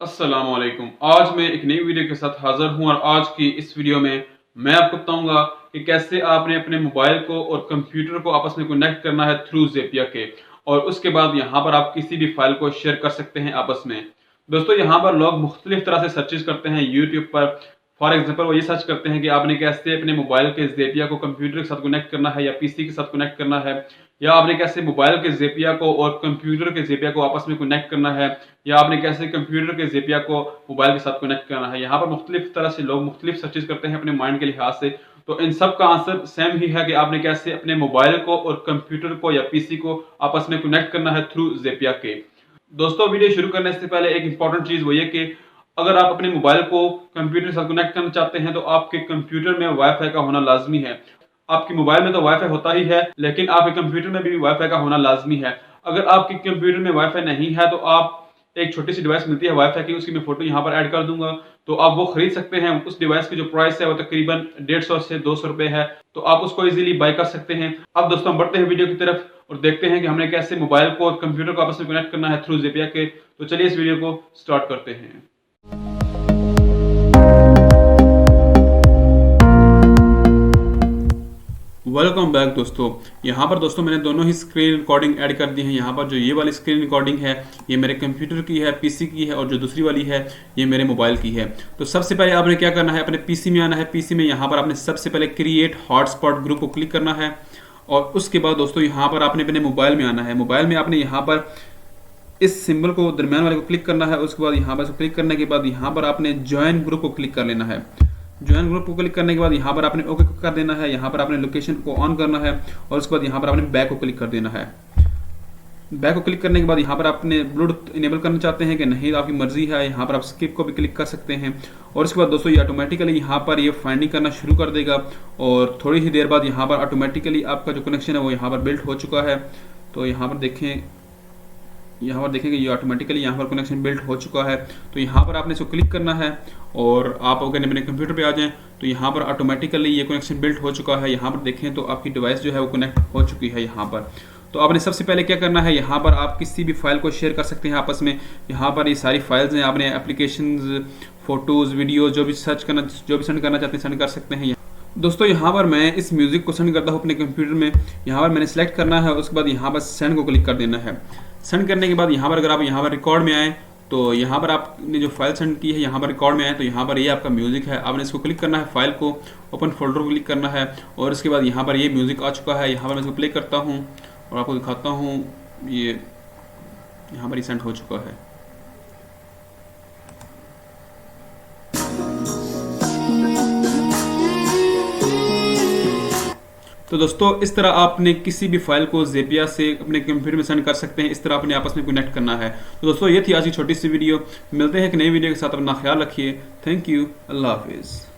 अस्सलाम वालेकुम। आज मैं एक नई वीडियो के साथ हाज़िर हूँ और आज की इस वीडियो में मैं आपको बताऊँगा कि कैसे आपने अपने मोबाइल को और कंप्यूटर को आपस में कनेक्ट करना है थ्रू ज़ेपिया के, और उसके बाद यहाँ पर आप किसी भी फ़ाइल को शेयर कर सकते हैं आपस में। दोस्तों, यहाँ पर लोग मुख्तलिफ़ तरह से सर्चेज़ करते हैं यूट्यूब पर। फॉर एग्ज़ाम्पल वो ये सर्च करते हैं कि आपने कैसे अपने मोबाइल के ज़ेपिया को कंप्यूटर के साथ कनेक्ट करना है या पीसी के साथ कनेक्ट करना है, या आपने कैसे मोबाइल के ज़ेपिया को और कंप्यूटर के ज़ेपिया को आपस में कनेक्ट करना है, या आपने कैसे कंप्यूटर के ज़ेपिया को मोबाइल के साथ कनेक्ट करना है। यहाँ पर मुख्तलिफ तरह से लोग मुख्तलिफ सर्चेज़ करते हैं अपने माइंड के लिहाज से। तो इन सब का आंसर सेम ही है कि आपने कैसे अपने मोबाइल को और कंप्यूटर को या पीसी को आपस में कनेक्ट करना है थ्रू ज़ेपिया के। दोस्तों, वीडियो शुरू करने से पहले एक इंपॉर्टेंट चीज़ वो ये कि अगर आप अपने मोबाइल को कंप्यूटर के साथ कनेक्ट करना चाहते हैं तो आपके कंप्यूटर में वाईफाई का होना लाज़मी है। आपके मोबाइल में तो वाईफाई होता ही है, लेकिन आपके कंप्यूटर में भी वाईफाई का होना लाज़मी है। अगर आपके कंप्यूटर में वाईफाई नहीं है तो आप एक छोटी-सी डिवाइस मिलती है वाईफाई की, उसकी मैं फ़ोटो यहाँ पर ऐड कर दूँगा, तो आप वो खरीद सकते हैं। उस डिवाइस की जो प्राइस है वो तकरीबन 150 से 200 रुपए है, तो आप उसको ईज़िली बाय कर सकते हैं। अब दोस्तों, हम बढ़ते हैं वीडियो की तरफ और देखते हैं कि हमने कैसे मोबाइल को और कंप्यूटर को आपस में कनेक्ट करना है थ्रू ज़ेपिया के। तो चलिए इस वीडियो को स्टार्ट करते हैं। वेलकम बैक दोस्तों। यहाँ पर दोस्तों मैंने दोनों ही स्क्रीन रिकॉर्डिंग ऐड कर दी है। यहाँ पर जो ये वाली स्क्रीन रिकॉर्डिंग है ये मेरे कंप्यूटर की है, पीसी की है, और जो दूसरी वाली है ये मेरे मोबाइल की है। तो सबसे पहले आपने क्या करना है, अपने पीसी में आना है। पीसी में यहाँ पर आपने सबसे पहले क्रिएट हॉटस्पॉट ग्रुप को क्लिक करना है, और उसके बाद दोस्तों यहाँ पर आपने अपने मोबाइल में आना है। मोबाइल में आपने यहाँ पर इस सिंबल को, दरमियान वाले को क्लिक करना है। उसके बाद यहाँ पर क्लिक करने के बाद यहाँ पर आपने ज्वाइन ग्रुप को क्लिक कर लेना है। ज्वाइन ग्रुप को क्लिक करने के बाद यहाँ पर आपने ओके कर देना है। यहाँ पर आपने लोकेशन को ऑन करना है, और उसके बाद यहाँ पर आपने बैक को क्लिक कर देना है। बैक को क्लिक करने के बाद यहाँ पर आपने ब्लूटूथ इनेबल करना चाहते हैं कि नहीं, आपकी मर्जी है। यहाँ पर आप स्किप को भी क्लिक कर सकते हैं, और उसके बाद दोस्तों ये ऑटोमेटिकली यहाँ पर ये फाइंडिंग करना शुरू कर देगा, और थोड़ी ही देर बाद यहाँ पर ऑटोमेटिकली आपका जो कनेक्शन है वो यहाँ पर बिल्ड हो चुका है। तो यहाँ पर देखें, यहाँ पर देखेंगे ये ऑटोमेटिकली यहाँ पर कनेक्शन बिल्ड हो चुका है। तो यहाँ पर आपने इसको क्लिक करना है, और आप अगर मेरे कंप्यूटर पे आ जाएं तो यहाँ पर ऑटोमेटिकली ये कनेक्शन बिल्ड हो चुका है। यहाँ पर देखें तो आपकी डिवाइस जो है वो कनेक्ट हो चुकी है यहाँ पर। तो आपने सबसे पहले क्या करना है, यहाँ पर आप किसी भी फाइल को शेयर कर सकते हैं आपस में। यहाँ पर ये सारी फाइल्स हैं, आपने एप्लीकेशन, फोटोज़, वीडियो जो भी सर्च करना, जो भी सेंड करना चाहते हैं सेंड कर सकते हैं। दोस्तों, यहाँ पर मैं इस म्यूज़िक को सेंड करता हूँ अपने कंप्यूटर में। यहाँ पर मैंने सेलेक्ट करना है, उसके बाद यहाँ पर सेंड को क्लिक कर देना है। सेंड करने के बाद यहाँ पर अगर आप यहाँ पर रिकॉर्ड में आए तो यहाँ पर आपने जो फाइल सेंड की है यहाँ पर रिकॉर्ड में आए तो यहाँ पर ये आपका म्यूज़िक है। आपने इसको क्लिक करना है, फाइल को ओपन फोल्डर को क्लिक करना है, और उसके बाद यहाँ पर ये म्यूज़िक आ चुका है। यहाँ पर मैं इसको प्ले करता हूँ और आपको दिखाता हूँ, ये यहाँ पर ही सेंड हो चुका है। तो दोस्तों, इस तरह आपने किसी भी फाइल को ज़ेपिया से अपने कंप्यूटर में सेंड कर सकते हैं। इस तरह अपने आपस में कनेक्ट करना है। तो दोस्तों, ये थी आज की छोटी सी वीडियो। मिलते हैं एक नई वीडियो के साथ। अपना ख्याल रखिए। Thank you. अल्लाह हाफिज़।